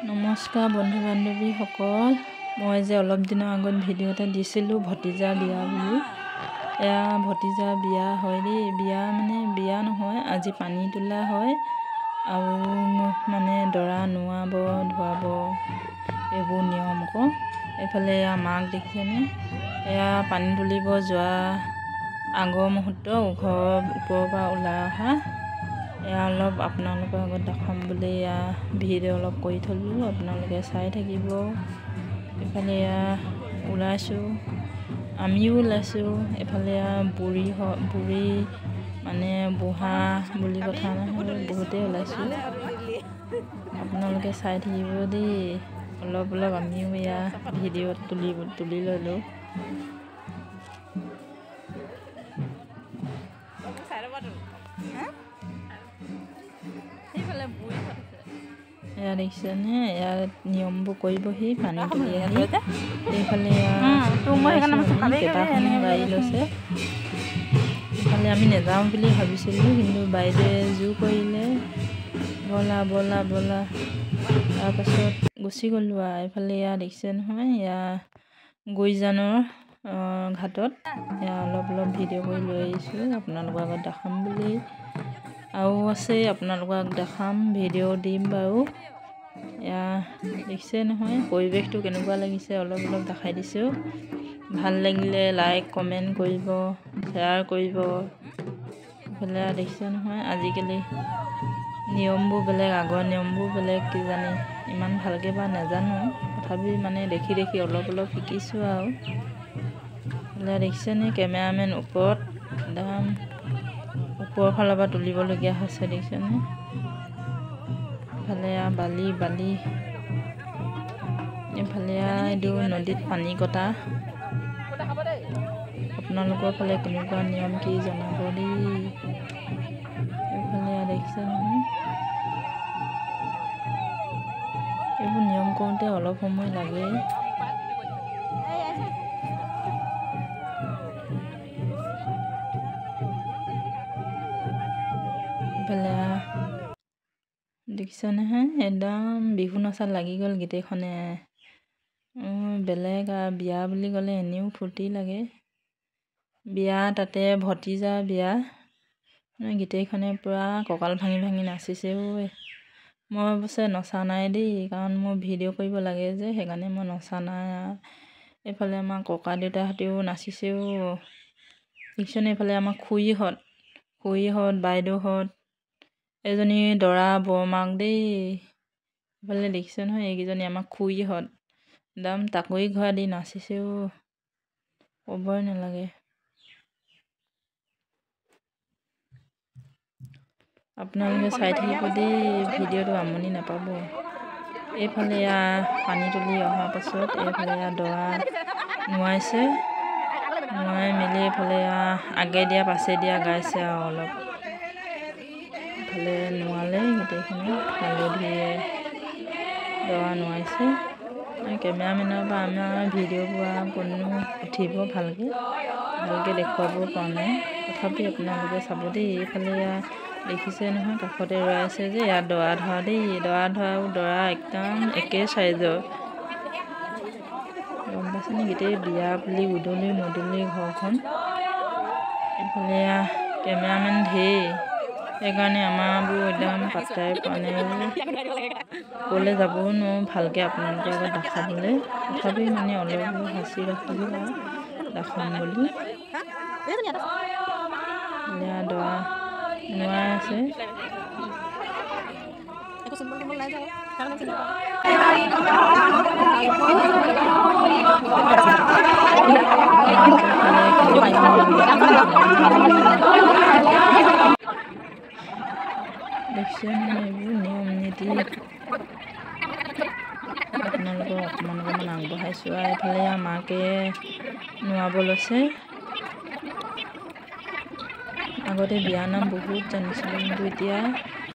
নমস্কাৰ বন্ধু বান্ধৱীসকল, মই যে অলপ দিনৰ আগত ভিডিঅ' এটা দিছিলোঁ ভতিজা বিয়া বুলি। এয়া ভতিজা বিয়া হয় দেই। বিয়া মানে বিয়া নহয়, আজি পানী তোলা হয় আৰু মানে দৰা নোৱাব ধুৱাব এইবোৰ নিয়ম আকৌ। এইফালে এয়া মাক দেখিছেনে, এয়া পানী তুলিব যোৱা আগৰ মুহূৰ্ত ঘৰৰ ওপৰৰ পৰা ওলাই অহা। এয়া অলপ আপোনালোকৰ আগত দেখাম বুলি এয়া ভিডিঅ' অলপ কৰি থলোঁ, আপোনালোকে চাই থাকিব। এইফালে এয়া ওলাইছোঁ, আমিও ওলাইছোঁ। এইফালে এয়া বুঢ়ী মানে বুঢ়া বুলি কথা নহয়, বহুতেই ওলাইছোঁ। আপোনালোকে চাই থাকিব দেই। অলপ আমিও এয়া ভিডিঅ'ত তুলি ল'লোঁ। এয়া দেখিছেনে, ইয়াত নিয়মবোৰ কৰিবহি পানী তুলি আহি। এইফালে কেইবাখনো গাড়ী লৈছে। ইফালে আমি নাযাওঁ বুলি ভাবিছিলোঁ, কিন্তু বাইদেৱে জোৰ কৰিলে, ব'লা ব'লা ব'লা। তাৰপাছত গুচি গ'লোঁ আৰু। এইফালে এয়া দেখিছে নহয়, এয়া গুৰিজানৰ ঘাটত এয়া অলপ ভিডিঅ' কৰি লৈ আহিছোঁ আপোনালোকৰ আগত দেখাম বুলি। আৰু আছে আপোনালোকক দেখাম, ভিডিঅ' দিম বাৰু। এয়া দেখিছে নহয় পৰিৱেশটো কেনেকুৱা লাগিছে, অলপ দেখাই দিছোঁ। ভাল লাগিলে লাইক কমেণ্ট কৰিব, শ্বেয়াৰ কৰিব। এইফালে দেখিছে নহয়, আজিকালি নিয়মবোৰ বেলেগ, আগৰ নিয়মবোৰ বেলেগ কিজানি, ইমান ভালকৈ বা নাজানো, তথাপি মানে দেখি অলপ শিকিছোঁ আৰু। এইফালে দেখিছেনে কেমেৰামেন ওপৰত, একদম ওপৰৰ ফালৰ পৰা তুলিবলগীয়া হৈছে দেখিছেনে। এইফালে বালি এইফালে এইটো নদীত পানী কটা। আপোনালোকৰ ফালে কেনেকুৱা নিয়ম কি জনাব দেই। এইফালে দেখিছে নহয়, এইবোৰ নিয়ম কৰোঁতে অলপ সময় লাগে। এইফালে দেখিছে নহয়, একদম বিহু নচাত লাগি গ'ল গোটেইখনে। বেলেগ আৰু বিয়া বুলি ক'লে এনেও ফূৰ্তি লাগে। বিয়া তাতে ভতিজা বিয়া, গোটেইখনে পূৰা কঁকাল ভাঙি নাচিছেও। মই অৱশ্যে নচা নাই দেই, কাৰণ মোৰ ভিডিঅ' কৰিব লাগে যে, সেইকাৰণে মই নচা নাই। এইফালে আমাৰ ককা দেউতাহঁতেও নাচিছেও দেখিছেনে। এইফালে আমাৰ খুৰীহঁত বাইদেউহঁত, এজনী দৰা বৰমাক দেই। এইফালে দেখিছে নহয়, এইকেইজনী আমাৰ খুৰীহঁত একদম টাকুৰি ঘোৰা দি নাচিছেও, ক'বই নালাগে। আপোনালোকে চাই থাকিব দেই, ভিডিঅ'টো আমনি নাপাব। এইফালে এয়া পানী তুলি অহাৰ পাছত এইফালে এয়া দৰা নোৱাইছে, নোৱাই মেলি এইফালে আগে দিয়া পাছে দিয়া গাইছে আৰু অলপ। এইফালে নোৱালে গোটেইখিনি, হালধিৰে দৰা নোৱাইছে। কেমেৰামেনৰ পৰা আমাৰ ভিডিঅ'বোৰ কোনো উঠিব ভালকৈ দেখুৱাব পৰা নাই, তথাপি আপোনালোকে চাব দেই। এইফালে দেখিছে নহয়, কাষতে ৰৈছে যে, ইয়াত দৰা ধৰা দেই। দৰা ধৰা আৰু দৰা একদম একে চাইজৰ, গম পাইছেনে। গোটেই বিয়া বুলি উদলি মুদলি ঘৰখন। এইফালে কেমেৰামেন ঢেৰ, সেইকাৰণে আমাৰবোৰ একদম পাত্তাই পোৱা নাই, ক'লৈ যাবও নোৱাৰোঁ ভালকৈ আপোনালোকৰ আগত দেখাবলৈ। তথাপি মানে অলপ সাঁচি ৰাখিলোঁ আৰু দেখাম বুলি। দৰা নোৱাই আছে। দেখিছে নহয়, এইবোৰ নিয়ম নীতি আপোনালোকক অকণমান আগবঢ়াইছোঁ। আৰু এইফালে মাকে নোৱাব লৈছে। আগতে বিয়ানাম বহুত জানিছিলোঁ, কিন্তু এতিয়া